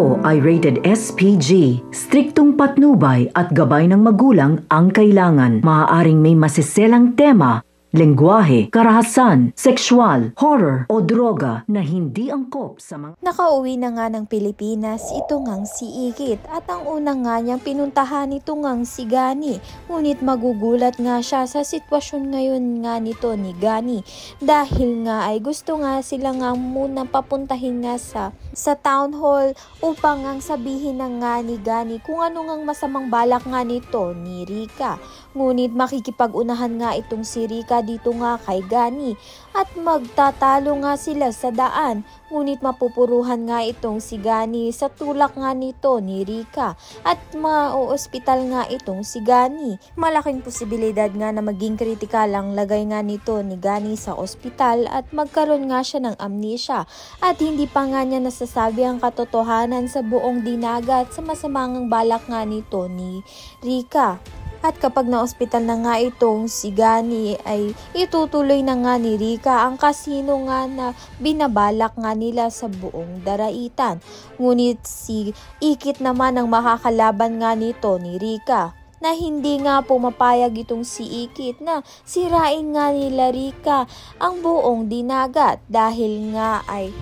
Ito ay rated SPG. Striktong patnubay at gabay ng magulang ang kailangan. Maaaring may masiselang tema, lengguwahe, karahasan, sexual, horror o droga na hindi angkop sa mga... Nakauwi na nga ng Pilipinas ito ngang si Ikit at ang unang nga niyang pinuntahan ito ngang si Gani. Ngunit magugulat nga siya sa sitwasyon ngayon nga nito ni Gani dahil nga ay gusto nga sila nga muna papuntahin nga sa town hall upang ngang sabihin na nga ni Gani kung ano ngang masamang balak nga nito ni Rika. Ngunit makikipag-unahan nga itong si Rika dito nga kay Gani at magtatalo nga sila sa daan. Ngunit mapupuruhan nga itong si Gani sa tulak nga nito ni Rika at ma-ospital nga itong si Gani. Malaking posibilidad nga na maging kritikal ang lagay nga nito ni Gani sa ospital at magkaroon nga siya ng amnesia at hindi pa nga niya nasasabi ang katotohanan sa buong dinagat sa masamang balak nga nito ni Rika. At kapag na-ospital na nga itong si Gani ay itutuloy na nga ni Rika ang kasino nga na binabalak nga nila sa buong daraitan. Ngunit si Ikit naman ang makakalaban nga nito ni Rika na hindi nga pumapayag itong si Ikit na sirain nga nila Rika ang buong dinagat dahil nga ay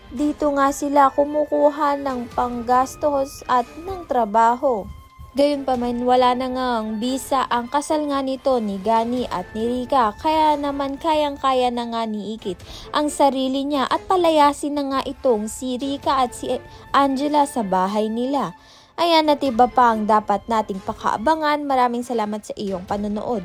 dito nga sila kumukuha ng panggastos at ng trabaho. Gayunpaman wala na ngang bisa ang kasal nga nito ni Gani at ni Rika kaya naman kayang-kaya na nga ni Ikit ang sarili niya at palayasin na nga itong si Rika at si Angela sa bahay nila. Ayan at iba pa ang dapat nating pakaabangan. Maraming salamat sa iyong panonood.